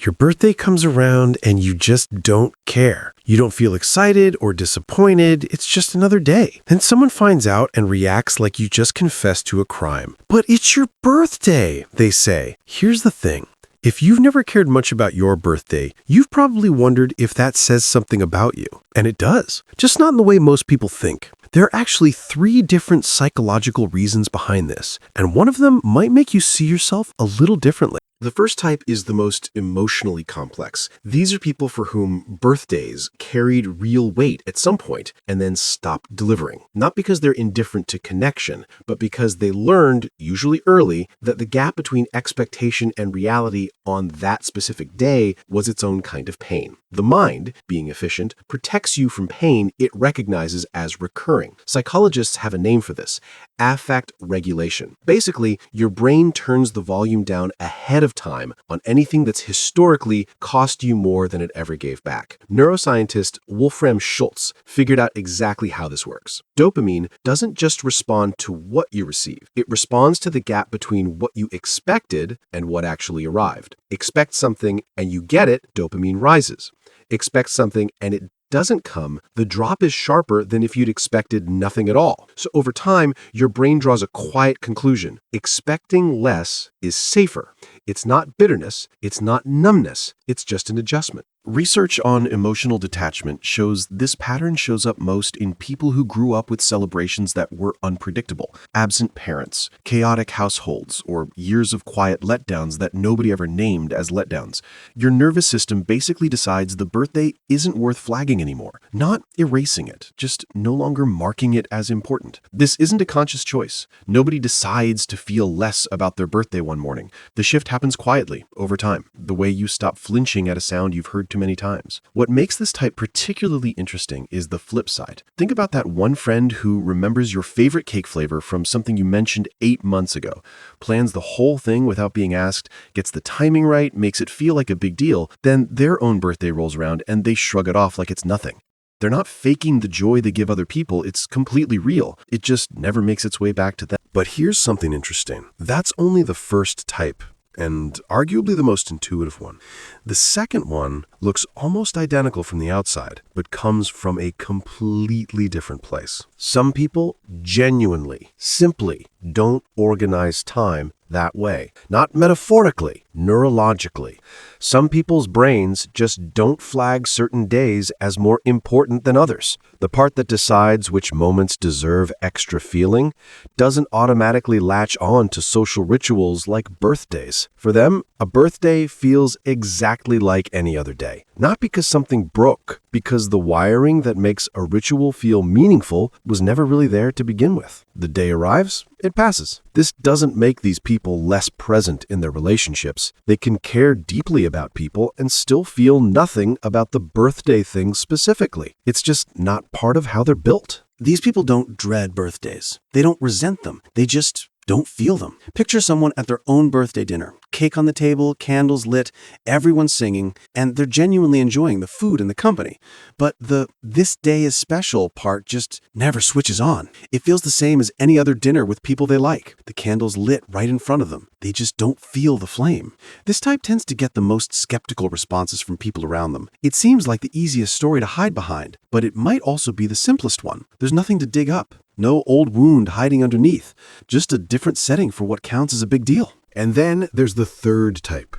Your birthday comes around and you just don't care. You don't feel excited or disappointed. It's just another day. Then someone finds out and reacts like you just confessed to a crime. But it's your birthday, they say. Here's the thing. If you've never cared much about your birthday, you've probably wondered if that says something about you. And it does, just not in the way most people think. There are actually 3 different psychological reasons behind this, and one of them might make you see yourself a little differently. The first type is the most emotionally complex. These are people for whom birthdays carried real weight at some point and then stopped delivering. Not because they're indifferent to connection, but because they learned, usually early, that the gap between expectation and reality on that specific day was its own kind of pain. The mind, being efficient, protects you from pain it recognizes as recurring. Psychologists have a name for this: affect regulation. Basically, your brain turns the volume down ahead of time on anything that's historically cost you more than it ever gave back. Neuroscientist Wolfram Schultz figured out exactly how this works. Dopamine doesn't just respond to what you receive. It responds to the gap between what you expected and what actually arrived. Expect something and you get it, dopamine rises. Expect something and it doesn't come, the drop is sharper than if you'd expected nothing at all. So over time, your brain draws a quiet conclusion. Expecting less is safer. It's not bitterness, it's not numbness, it's just an adjustment. Research on emotional detachment shows this pattern shows up most in people who grew up with celebrations that were unpredictable, absent parents, chaotic households, or years of quiet letdowns that nobody ever named as letdowns. Your nervous system basically decides the birthday isn't worth flagging anymore, not erasing it, just no longer marking it as important. This isn't a conscious choice. Nobody decides to feel less about their birthday one morning. The shift happens quietly, over time, the way you stop flinching at a sound you've heard too many times. What makes this type particularly interesting is the flip side. Think about that one friend who remembers your favorite cake flavor from something you mentioned 8 months ago, plans the whole thing without being asked, gets the timing right, makes it feel like a big deal, then their own birthday rolls around and they shrug it off like it's nothing. They're not faking the joy they give other people, it's completely real. It just never makes its way back to them. But here's something interesting. That's only the first type, and arguably the most intuitive one. The second one looks almost identical from the outside, but comes from a completely different place. Some people genuinely, simply don't organize time that way. Not metaphorically, neurologically. Some people's brains just don't flag certain days as more important than others. The part that decides which moments deserve extra feeling doesn't automatically latch on to social rituals like birthdays. For them, a birthday feels exactly like any other day. Not because something broke, because the wiring that makes a ritual feel meaningful was never really there to begin with. The day arrives, it passes. This doesn't make these people less present in their relationships. They can care deeply about people and still feel nothing about the birthday thing specifically. It's just not part of how they're built. These people don't dread birthdays. They don't resent them. They just don't feel them. Picture someone at their own birthday dinner. Cake on the table, candles lit, everyone's singing, and they're genuinely enjoying the food and the company. But the "this day is special" part just never switches on. It feels the same as any other dinner with people they like. The candle's lit right in front of them. They just don't feel the flame. This type tends to get the most skeptical responses from people around them. It seems like the easiest story to hide behind, but it might also be the simplest one. There's nothing to dig up. No old wound hiding underneath. Just a different setting for what counts as a big deal. And then there's the third type.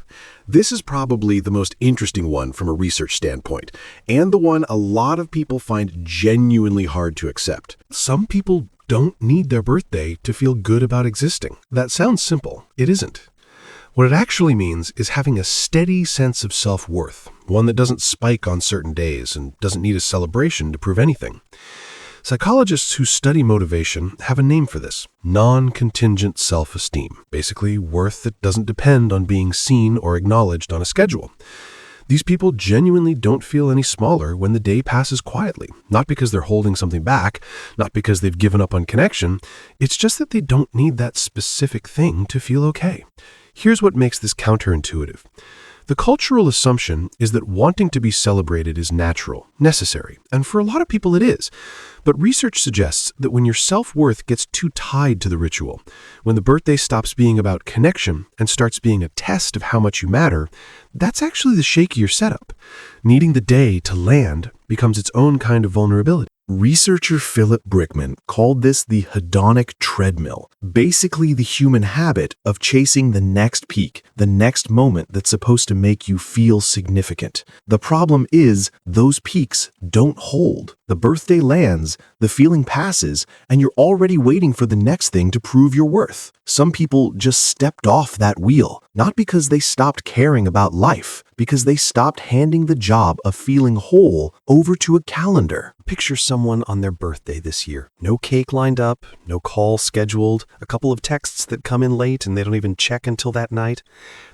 This is probably the most interesting one from a research standpoint, and the one a lot of people find genuinely hard to accept. Some people don't need their birthday to feel good about existing. That sounds simple. It isn't. What it actually means is having a steady sense of self-worth, one that doesn't spike on certain days and doesn't need a celebration to prove anything. Psychologists who study motivation have a name for this: non-contingent self-esteem, basically worth that doesn't depend on being seen or acknowledged on a schedule. These people genuinely don't feel any smaller when the day passes quietly, not because they're holding something back, not because they've given up on connection. It's just that they don't need that specific thing to feel okay. Here's what makes this counterintuitive. The cultural assumption is that wanting to be celebrated is natural, necessary, and for a lot of people it is. But research suggests that when your self-worth gets too tied to the ritual, when the birthday stops being about connection and starts being a test of how much you matter, that's actually the shakier setup. Needing the day to land becomes its own kind of vulnerability. Researcher Philip Brickman called this the hedonic treadmill, basically the human habit of chasing the next peak, the next moment that's supposed to make you feel significant. The problem is those peaks don't hold. The birthday lands, the feeling passes, and you're already waiting for the next thing to prove your worth. Some people just stepped off that wheel, not because they stopped caring about life, because they stopped handing the job of feeling whole over to a calendar. Picture someone on their birthday this year. No cake lined up, no call scheduled, a couple of texts that come in late and they don't even check until that night.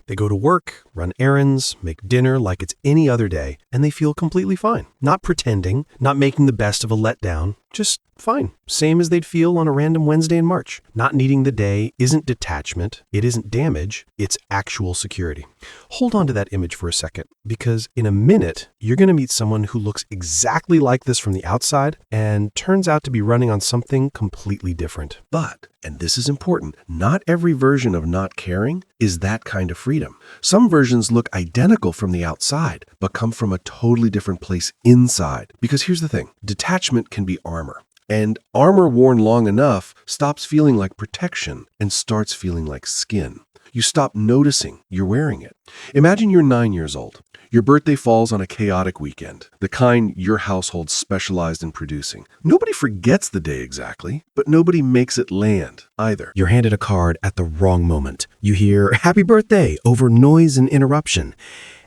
They go to work, run errands, make dinner like it's any other day, and they feel completely fine. Not pretending, not making the best of a letdown, just fine. Same as they'd feel on a random Wednesday in March. Not needing the day isn't detachment, it isn't damage, it's actual security. Hold on to that image for a second, because in a minute, you're going to meet someone who looks exactly like this from the outside and turns out to be running on something completely different. But, and this is important, not every version of not caring is that kind of freedom. Some versions look identical from the outside, but come from a totally different place inside. Because here's the thing, detachment can be armor. And armor worn long enough stops feeling like protection and starts feeling like skin. You stop noticing you're wearing it. Imagine you're 9 years old. Your birthday falls on a chaotic weekend, the kind your household specialized in producing. Nobody forgets the day exactly, but nobody makes it land either. You're handed a card at the wrong moment. You hear "Happy Birthday" over noise and interruption.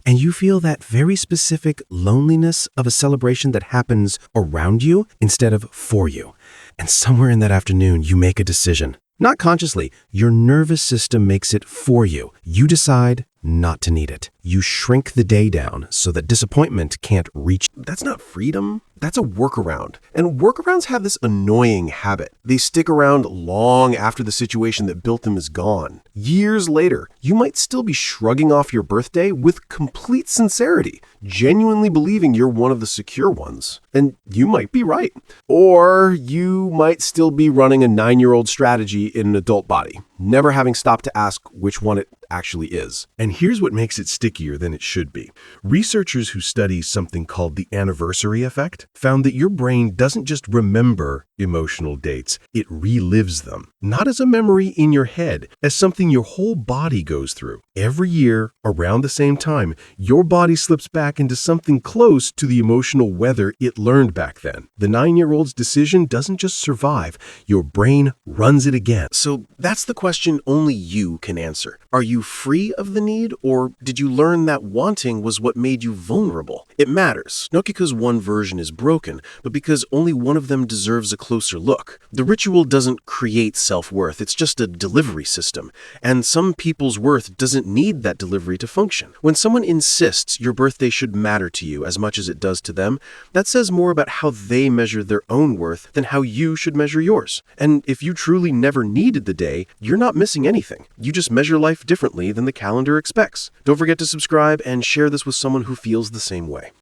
And you feel that very specific loneliness of a celebration that happens around you instead of for you. And somewhere in that afternoon, you make a decision. Not consciously, your nervous system makes it for you. You decide not to need it. You shrink the day down so that disappointment can't reach. That's not freedom. That's a workaround. And workarounds have this annoying habit. They stick around long after the situation that built them is gone. Years later, you might still be shrugging off your birthday with complete sincerity, genuinely believing you're one of the secure ones. And you might be right. Or you might still be running a 9-year-old strategy in an adult body, never having stopped to ask which one it actually is. And here's what makes it stickier than it should be. Researchers who study something called the anniversary effect found that your brain doesn't just remember emotional dates, it relives them. Not as a memory in your head, as something your whole body goes through. Every year, around the same time, your body slips back into something close to the emotional weather it learned back then. The 9-year-old's decision doesn't just survive, your brain runs it again. So that's the question only you can answer. Are you free of the need, or did you learn that wanting was what made you vulnerable? It matters, not because one version is broken, but because only one of them deserves a closer look. The ritual doesn't create self-worth, it's just a delivery system. And some people's worth doesn't need that delivery to function. When someone insists your birthday should matter to you as much as it does to them, that says more about how they measure their own worth than how you should measure yours. And if you truly never needed the day, you're not missing anything. You just measure life differently than the calendar expects. Don't forget to subscribe and share this with someone who feels the same way.